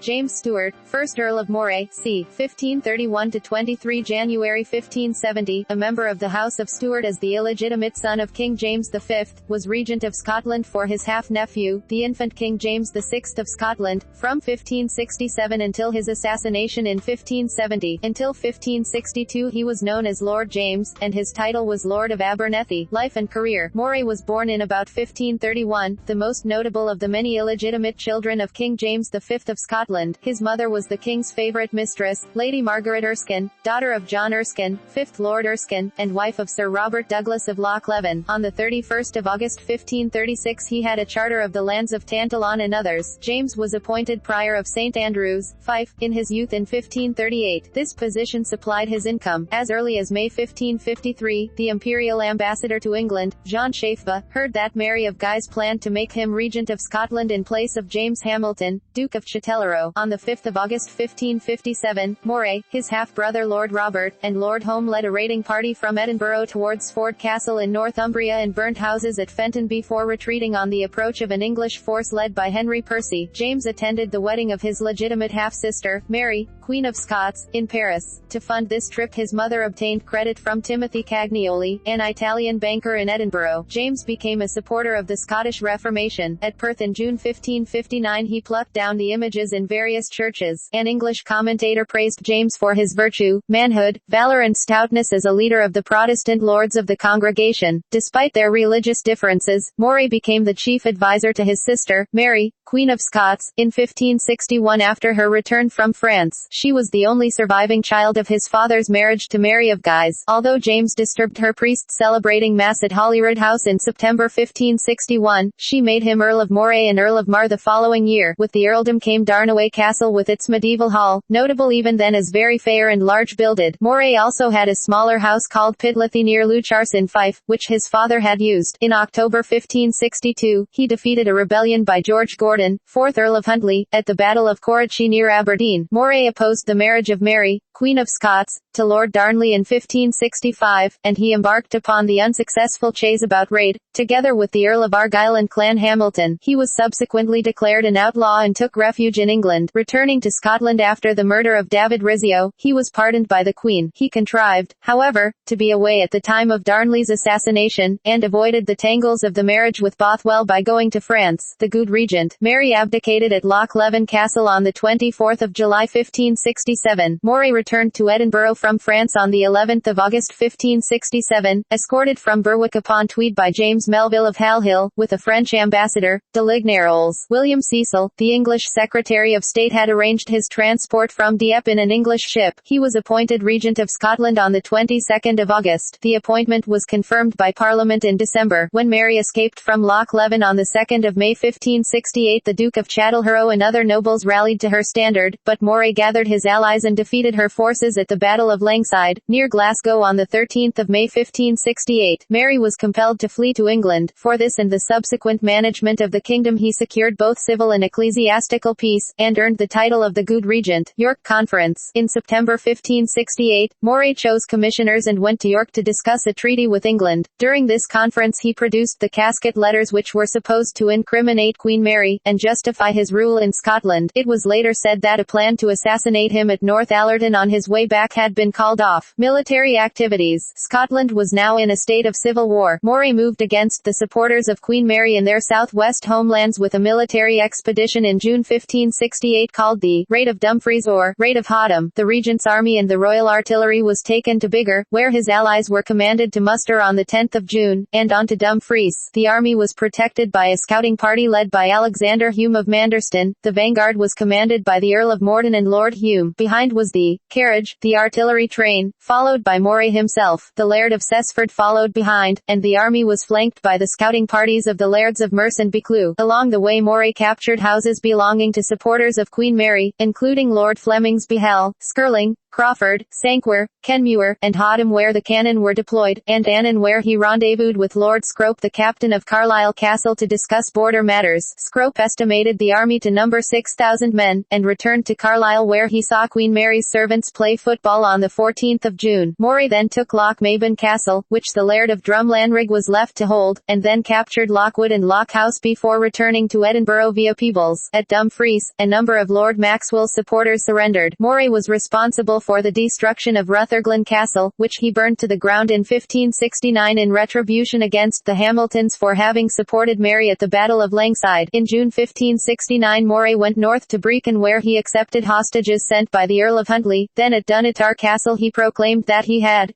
James Stewart, 1st Earl of Moray, c. 1531–23 January 1570, a member of the House of Stewart as the illegitimate son of King James V, was Regent of Scotland for his half-nephew, the infant King James VI of Scotland, from 1567 until his assassination in 1570. Until 1562 he was known as Lord James, and his title was Lord of Abernethy. Life and career. Moray was born in about 1531, the most notable of the many illegitimate children of King James V of Scotland. His mother was the king's favourite mistress, Lady Margaret Erskine, daughter of John Erskine, 5th Lord Erskine, and wife of Sir Robert Douglas of Loch Leven. On the 31st of August 1536 he had a charter of the lands of Tantallon and others. James was appointed Prior of St Andrews, Fife, in his youth in 1538. This position supplied his income. As early as May 1553, the imperial ambassador to England, Jean Chaffeva, heard that Mary of Guise planned to make him Regent of Scotland in place of James Hamilton, Duke of Chatelherault. On the 5th of August 1557, Moray, his half-brother Lord Robert, and Lord Home led a raiding party from Edinburgh towards Ford Castle in Northumbria and burnt houses at Fenton before retreating on the approach of an English force led by Henry Percy. James attended the wedding of his legitimate half-sister, Mary, Queen of Scots, in Paris. To fund this trip his mother obtained credit from Timothy Cagnioli, an Italian banker in Edinburgh. James became a supporter of the Scottish Reformation. At Perth in June 1559 he plucked down the images in various churches. An English commentator praised James for his virtue, manhood, valor and stoutness as a leader of the Protestant lords of the congregation. Despite their religious differences, Moray became the chief advisor to his sister, Mary, Queen of Scots, in 1561 after her return from France. She was the only surviving child of his father's marriage to Mary of Guise. Although James disturbed her priests celebrating Mass at Holyrood House in September 1561, she made him Earl of Moray and Earl of Mar the following year. With the earldom came Darnaway Castle with its medieval hall, notable even then as very fair and large builded. Moray also had a smaller house called Pidlothy near Leuchars in Fife, which his father had used. In October 1562, he defeated a rebellion by George Gordon, 4th Earl of Huntly, at the Battle of Corrichie near Aberdeen. Moray opposed the marriage of Mary, Queen of Scots, to Lord Darnley in 1565, and he embarked upon the unsuccessful chase about Raid, together with the Earl of Argyll and Clan Hamilton. He was subsequently declared an outlaw and took refuge in England. Returning to Scotland after the murder of David Rizzio, he was pardoned by the Queen. He contrived, however, to be away at the time of Darnley's assassination, and avoided the tangles of the marriage with Bothwell by going to France. The good regent, Mary abdicated at Loch Leven Castle on the 24th of July 1567. Moray returned to Edinburgh from France on the 11th of August 1567, escorted from Berwick-upon-Tweed by James Melville of Halhill, with a French ambassador, de Lignaroles. William Cecil, the English Secretary of State, had arranged his transport from Dieppe in an English ship. He was appointed Regent of Scotland on the 22nd of August. The appointment was confirmed by Parliament in December. When Mary escaped from Loch Leven on the 2nd of May 1568, the Duke of Chatelherault and other nobles rallied to her standard, but Moray gathered his allies and defeated her forces at the Battle of Langside, near Glasgow on the 13th of May 1568. Mary was compelled to flee to England. For this and the subsequent management of the kingdom he secured both civil and ecclesiastical peace, and earned the title of the Good Regent. York Conference. In September 1568, Moray chose commissioners and went to York to discuss a treaty with England. During this conference he produced the casket letters which were supposed to incriminate Queen Mary, and justify his rule in Scotland. It was later said that a plan to assassinate him at North Allerton on his way back had been called off. Military activities. Scotland was now in a state of civil war. Moray moved against the supporters of Queen Mary in their southwest homelands with a military expedition in June 1568 called the Raid of Dumfries or Raid of Hotham. The Regent's army and the Royal Artillery was taken to Biggar, where his allies were commanded to muster on the 10th of June, and on to Dumfries. The army was protected by a scouting party led by Alexander Hume of Manderston. The vanguard was commanded by the Earl of Morden and Lord Hume. Behind was the carriage, the artillery train, followed by Moray himself. The Laird of Cessford followed behind, and the army was flanked by the scouting parties of the Lairds of Merse and Buccleuch. Along the way Moray captured houses belonging to supporters of Queen Mary, including Lord Fleming's Behel, Skirling, Crawford, Sanquhar, Kenmure, and Hotham where the cannon were deployed, and Annan where he rendezvoused with Lord Scrope the captain of Carlisle Castle to discuss border matters. Scrope estimated the army to number 6,000 men, and returned to Carlisle where he saw Queen Mary's servants play football on the 14th of June. Moray then took Lochmaben Castle, which the Laird of Drumlanrig was left to hold, and then captured Lockwood and Lockhouse before returning to Edinburgh via Peebles. At Dumfries, a number of Lord Maxwell's supporters surrendered. Moray was responsible for the destruction of Rutherglen Castle, which he burned to the ground in 1569 in retribution against the Hamiltons for having supported Mary at the Battle of Langside. In June 1569 Moray went north to Brecon where he accepted hostages sent by the Earl of Huntly. Then at Dunatar Castle he proclaimed that he had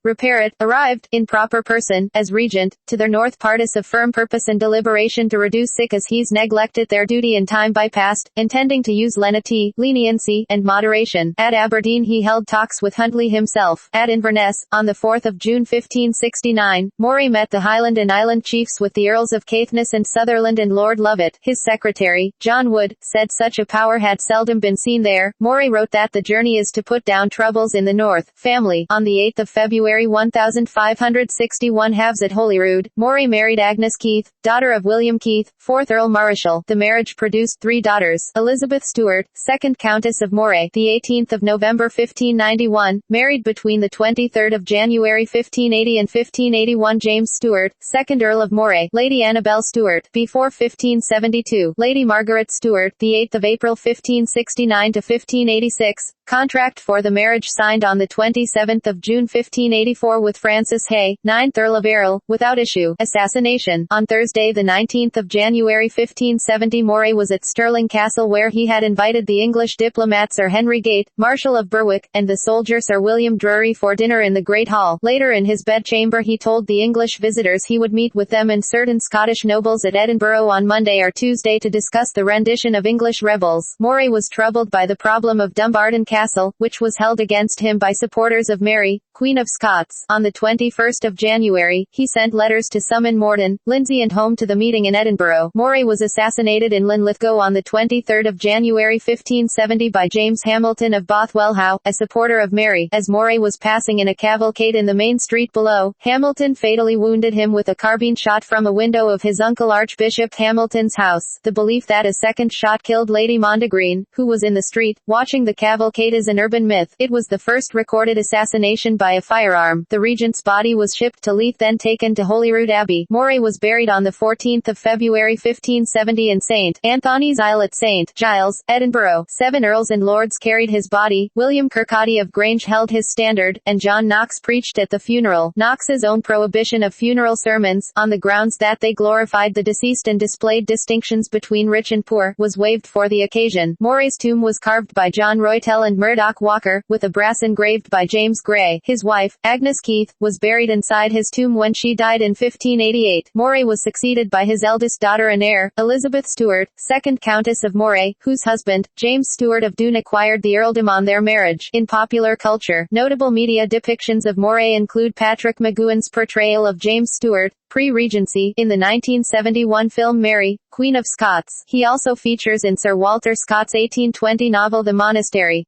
arrived, in proper person, as regent, to their north partis of firm purpose and deliberation to reduce sic as he's neglected their duty in time bypast, intending to use lenity, leniency, and moderation. At Aberdeen he held talks with Huntly himself. At Inverness, on the 4th of June 1569, Moray met the Highland and Island chiefs with the Earls of Caithness and Sutherland and Lord Lovat. His secretary, John Wood, said such a power had seldom been seen there. Moray wrote that the journey is to put down troubles in the north. Family. On the 8th of February 1561 halves at Holyrood, Moray married Agnes Keith, daughter of William Keith, 4th Earl Marischal. The marriage produced 3 daughters. Elizabeth Stewart, 2nd Countess of Moray, the 18th of November 1591, married between the 23rd of January 1580 and 1581 James Stewart, 2nd Earl of Moray, Lady Annabel Stewart, before 1572, Lady Margaret Stewart, the 8th of April 1569 to 1586, contract for the marriage signed on the 27th of June 1584 with Francis Hay, 9th Earl of Earl, without issue. Assassination. On Thursday the 19th of January 1570 Moray was at Stirling Castle where he had invited the English diplomat Sir Henry Gate, Marshal of Berwick, and the soldier Sir William Drury for dinner in the Great Hall. Later in his bedchamber he told the English visitors he would meet with them and certain Scottish nobles at Edinburgh on Monday or Tuesday to discuss the rendition of English rebels. Moray was troubled by the problem of Dumbarton Castle, which was held against him by supporters of Mary, Queen of Scots. On the 21st of January, he sent letters to summon Morden, Lindsay and Home to the meeting in Edinburgh. Moray was assassinated in Linlithgow on the 23rd of January 1570 by James Hamilton of Bothwell Howe, a supporter of Mary. As Moray was passing in a cavalcade in the main street below, Hamilton fatally wounded him with a carbine shot from a window of his uncle Archbishop Hamilton's house. The belief that a second shot killed Lady Mondegreen, who was in the street, watching the cavalcade is an urban myth. It was the first recorded assassination by a firearm. The regent's body was shipped to Leith then taken to Holyrood Abbey. Moray was buried on the 14th of February 1570 in St. Anthony's Isle at St. Giles, Edinburgh. 7 earls and lords carried his body. William Kirkcaldy of Grange held his standard, and John Knox preached at the funeral. Knox's own prohibition of funeral sermons, on the grounds that they glorified the deceased and displayed distinctions between rich and poor, was waived for the occasion. Moray's tomb was carved by John Roytell and Murdoch Walker, with a brass engraved by James Gray. His wife, Agnes Keith, was buried inside his tomb when she died in 1588. Moray was succeeded by his eldest daughter and heir, Elizabeth Stewart, 2nd Countess of Moray, whose husband, James Stewart of Doon acquired the earldom on their marriage. In popular culture, notable media depictions of Moray include Patrick McGowan's portrayal of James Stewart, pre-Regency, in the 1971 film Mary, Queen of Scots. He also features in Sir Walter Scott's 1820 novel The Monastery.